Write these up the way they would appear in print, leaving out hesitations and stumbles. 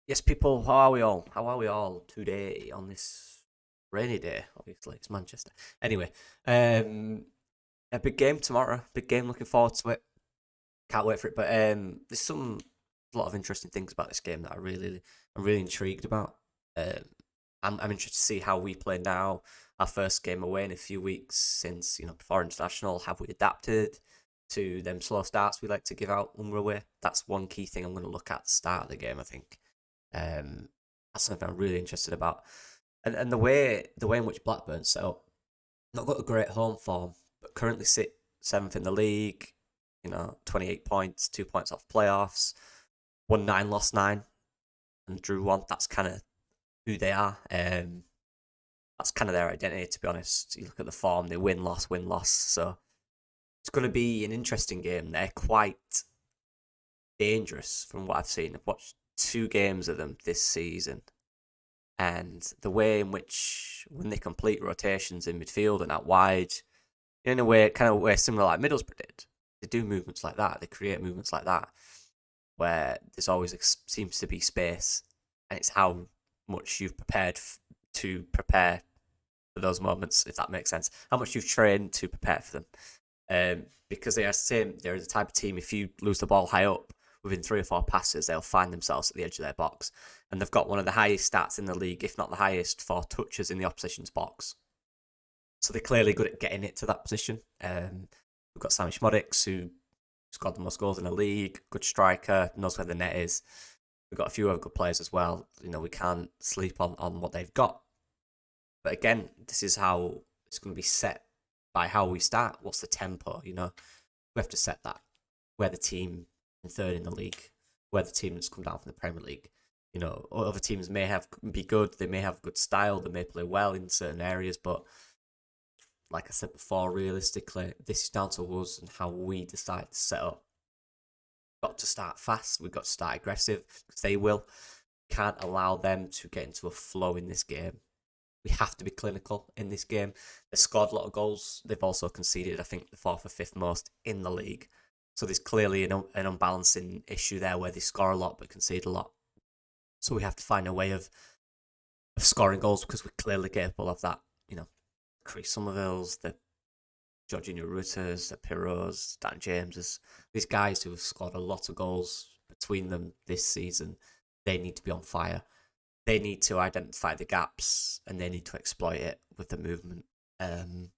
Yes, people, how are we all? How are we all today on this rainy day? Obviously, it's Manchester. Anyway, um, a big game tomorrow. Big game. Looking forward to it. Can't wait for it. But there's a lot of interesting things about this game that I'm really intrigued about. Um, I'm interested to see how we play now. Our first game away in a few weeks since before international. Have we adapted to them slow starts we like to give out when we're away? That's one key thing I'm going to look at the start of the game. I think. Um, that's something I'm really interested about. And the way in which Blackburn set up, not got a great home form, but currently sit seventh in the league. 28 points, 2 points off playoffs, won nine, lost nine, and drew one. That's kind of who they are. That's kind of their identity, to be honest. You look at the form; they win, loss, win, loss. So it's going to be an interesting game. They're quite dangerous from what I've seen. I've watched two games of them this season, and the way in which when they complete rotations in midfield and out wide, in a way, kind of way similar like Middlesbrough did. They do movements like that. They create movements like that where there's always seems to be space, and it's how much you've prepared to prepare for those moments, if that makes sense. How much you've trained to prepare for them. Because they are the same. They're the type of team. If you lose the ball high up within 3 or 4 passes, they'll find themselves at the edge of their box, and they've got one of the highest stats in the league, if not the highest, for touches in the opposition's box. So they're clearly good at getting it to that position. We've got Sammy Schmodix, who scored the most goals in the league, good striker, knows where the net is. We've got a few other good players as well. We can't sleep on what they've got. But again, this is how it's going to be set by how we start. What's the tempo? We have to set that. We're the team in third in the league. We're the team that's come down from the Premier League. Other teams may be good. They may have good style. They may play well in certain areas, but like I said before, realistically, this is down to us and how we decide to set up. We've got to start fast. We've got to start aggressive because they will. Can't allow them to get into a flow in this game. We have to be clinical in this game. They've scored a lot of goals. They've also conceded, I think, the fourth or fifth most in the league. So there's clearly an unbalancing issue there where they score a lot but concede a lot. So we have to find a way of scoring goals because we're clearly capable of that. Chris Somerville's, the Jorginho Rutters, the Pirots, Dan Jameses, these guys who have scored a lot of goals between them this season, they need to be on fire. They need to identify the gaps and they need to exploit it with the movement. Um,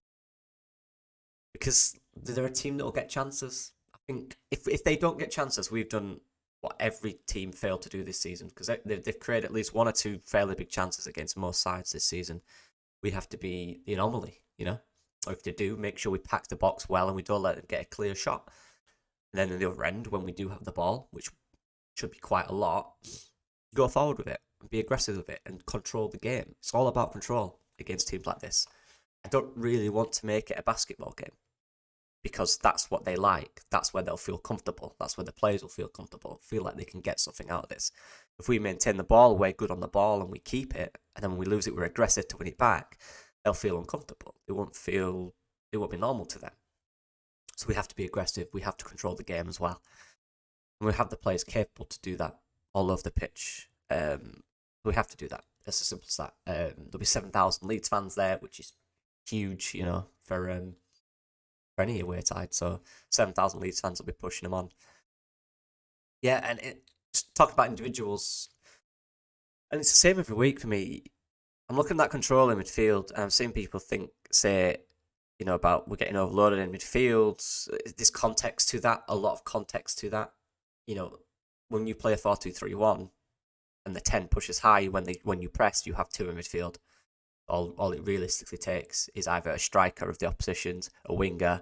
because they're a team that will get chances. I think if they don't get chances, we've done what every team failed to do this season because they've created at least one or two fairly big chances against most sides this season. We have to be the anomaly. Or if they do, make sure we pack the box well and we don't let them get a clear shot. And then on the other end, when we do have the ball, which should be quite a lot, go forward with it and be aggressive with it and control the game. It's all about control against teams like this. I don't really want to make it a basketball game because that's what they like. That's where they'll feel comfortable. That's where the players will feel comfortable, feel like they can get something out of this. If we maintain the ball, we're good on the ball, and we keep it, and then when we lose it, we're aggressive to win it back, they'll feel uncomfortable. It won't be normal to them. So we have to be aggressive. We have to control the game as well. And we have the players capable to do that all over the pitch. We have to do that. It's as simple as that. There'll be 7,000 Leeds fans there, which is huge, for any away side. So 7,000 Leeds fans will be pushing them on. Yeah, and just talking about individuals, and it's the same every week for me. I'm looking at that control in midfield, and I'm seeing people say, about we're getting overloaded in midfield. There's context to that, a lot of context to that. You know, when you play a 4-2-3-1 and the 10 pushes high when you press, you have two in midfield. All it realistically takes is either a striker of the opposition's, a winger,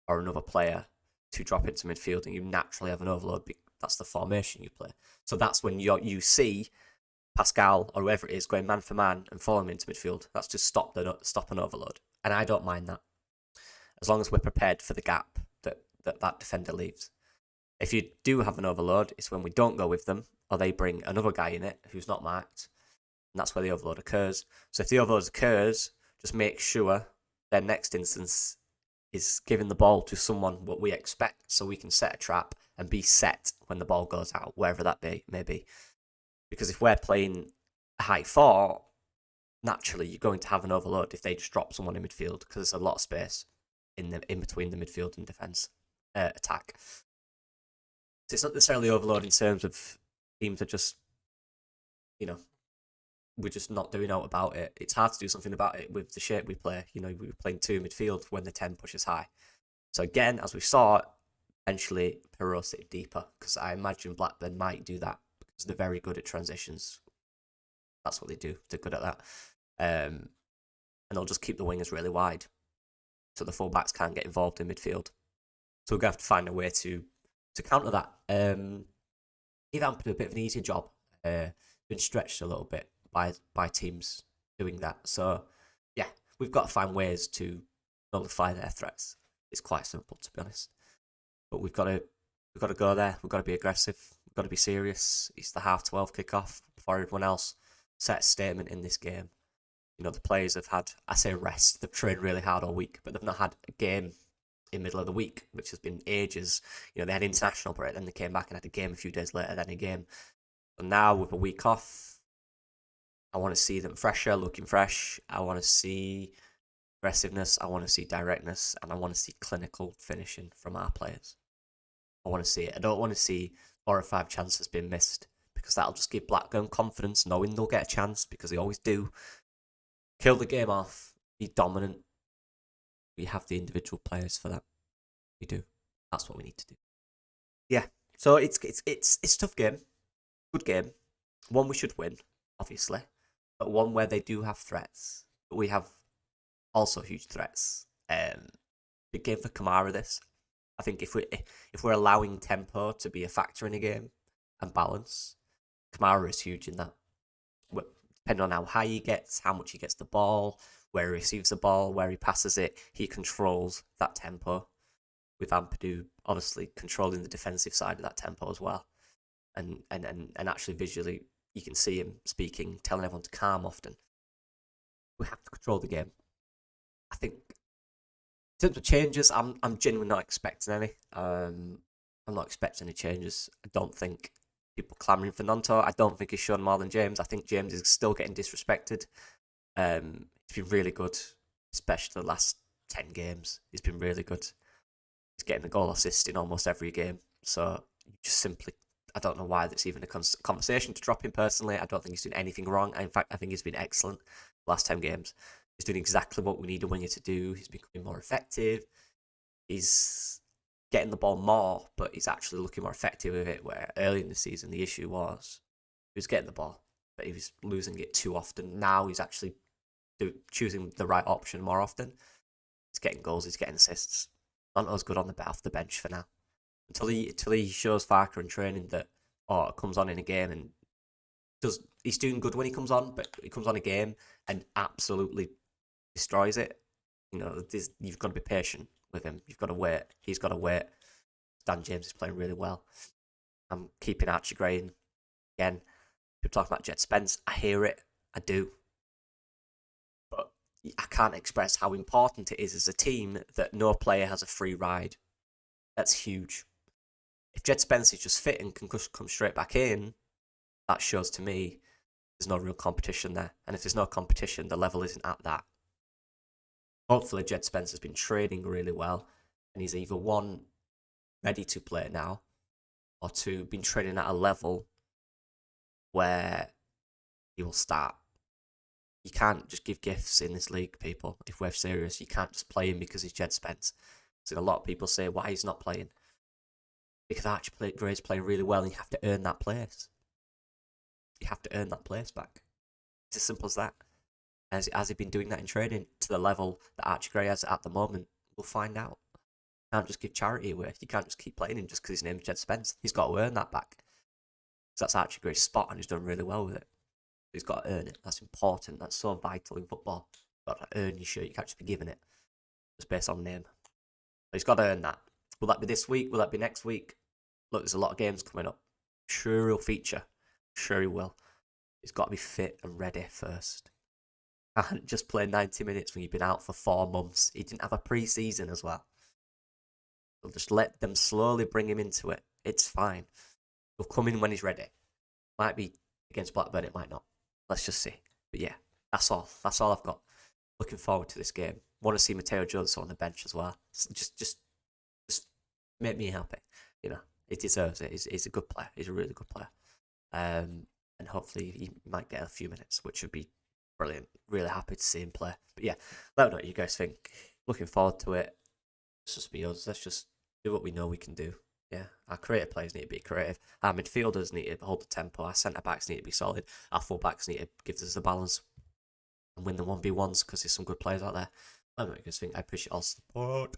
or another player to drop into midfield, and you naturally have an overload. That's the formation you play. So that's when you see Pascal or whoever it is going man for man and following into midfield. That's to stop an overload, and I don't mind that as long as we're prepared for the gap that defender leaves. If you do have an overload, it's when we don't go with them or they bring another guy in it who's not marked, and that's where the overload occurs. So if the overload occurs, just make sure their next instance is giving the ball to someone what we expect so we can set a trap and be set when the ball goes out, wherever that may be. Because if we're playing a high four, naturally you're going to have an overload if they just drop someone in midfield because there's a lot of space in between the midfield and defence attack. So it's not necessarily overload in terms of teams are just, we're just not doing out about it. It's hard to do something about it with the shape we play. We're playing 2 midfield when the 10 pushes high. So again, as we saw, eventually porosity sit deeper because I imagine Blackburn might do that because they're very good at transitions. That's what they do. They're good at that. And they'll just keep the wingers really wide so the full-backs can't get involved in midfield. So we're going to have to find a way to counter that. Give Amp a bit of an easier job. Been stretched a little bit by teams doing that. So, yeah, we've got to find ways to nullify their threats. It's quite simple, to be honest. But we've got to go there. We've got to be aggressive. We've got to be serious. It's the 12:30 kickoff before everyone else set a statement in this game. The players have had, I say rest, they've trained really hard all week, but they've not had a game in the middle of the week, which has been ages. They had international break, then they came back and had a game a few days later, then a game. And now with a week off, I want to see them fresher, looking fresh. I want to see aggressiveness, I want to see directness, and I want to see clinical finishing from our players. I want to see it. I don't want to see 4 or 5 chances being missed because that'll just give Blackburn confidence, knowing they'll get a chance because they always do. Kill the game off, be dominant. We have the individual players for that. We do. That's what we need to do. Yeah. So it's a tough game, good game, one we should win, obviously, but one where they do have threats. But we have also huge threats. Big game for Kamara. This, I think, if we're allowing tempo to be a factor in a game and balance, Kamara is huge in that. Depending on how high he gets, how much he gets the ball, where he receives the ball, where he passes it, he controls that tempo. With Ampadu obviously controlling the defensive side of that tempo as well, and actually visually you can see him speaking, telling everyone to calm often. We have to control the game. I think in terms of changes, I'm genuinely not expecting any. I'm not expecting any changes. I don't think people clamouring for Nonto. I don't think he's shown more than James. I think James is still getting disrespected. He's been really good, especially the last 10 games. He's been really good. He's getting a goal assist in almost every game. So just simply, I don't know why that's even a conversation to drop him personally. I don't think he's doing anything wrong. In fact, I think he's been excellent the last 10 games. He's doing exactly what we need a winger to do. He's becoming more effective. He's getting the ball more, but he's actually looking more effective with it, where early in the season the issue was he was getting the ball, but he was losing it too often. Now he's actually choosing the right option more often. He's getting goals, he's getting assists. Not as good on off the bench for now. Until he shows Farke in training that, comes on in a game and he's doing good when he comes on, but he comes on a game and absolutely destroys it. You've got to be patient with him. You've got to wait. He's got to wait. Dan James is playing really well. I'm keeping Archie Gray in. Again, people talking about Jed Spence. I hear it. I do. But I can't express how important it is as a team that no player has a free ride. That's huge. If Jed Spence is just fit and can come straight back in, that shows to me there's no real competition there. And if there's no competition, the level isn't at that. Hopefully, Jed Spence has been training really well, and he's either one, ready to play now, or two, been training at a level where he will start. You can't just give gifts in this league, people. If we're serious, you can't just play him because he's Jed Spence. So a lot of people say why he's not playing. Because Archie Gray's playing really well, and you have to earn that place. You have to earn that place back. It's as simple as that. Has he been doing that in training to the level that Archie Gray has at the moment? We'll find out. You can't just give charity away. You can't just keep playing him just because his name's Jed Spence. He's got to earn that back. So that's Archie Gray's spot, and he's done really well with it. He's got to earn it. That's important. That's so vital in football. You've got to earn your shirt. You can't just be given it just based on name. But he's got to earn that. Will that be this week? Will that be next week? Look, there's a lot of games coming up. Sure he'll feature. Sure he will. He's got to be fit and ready first. And just play 90 minutes when you've been out for 4 months. He didn't have a pre-season as well. So just let them slowly bring him into it. It's fine. He'll come in when he's ready. Might be Against Blackburn, it might not. Let's just see. But yeah, that's all. That's all I've got. Looking forward to this game. Want to see Mateo Jones on the bench as well. Just make me happy. You know, he deserves it. He's a good player. He's a really good player. And hopefully he might get a few minutes, which would be brilliant. Really happy to see him play. But yeah, let me know what you guys think. Looking forward to it. Let's just be us. Let's just do what we know we can do. Yeah, our creative players need to be creative. Our midfielders need to hold the tempo. Our centre backs need to be solid. Our full backs need to give us the balance and win the 1v1s because there's some good players out there. Let me know what you guys think. I appreciate all support.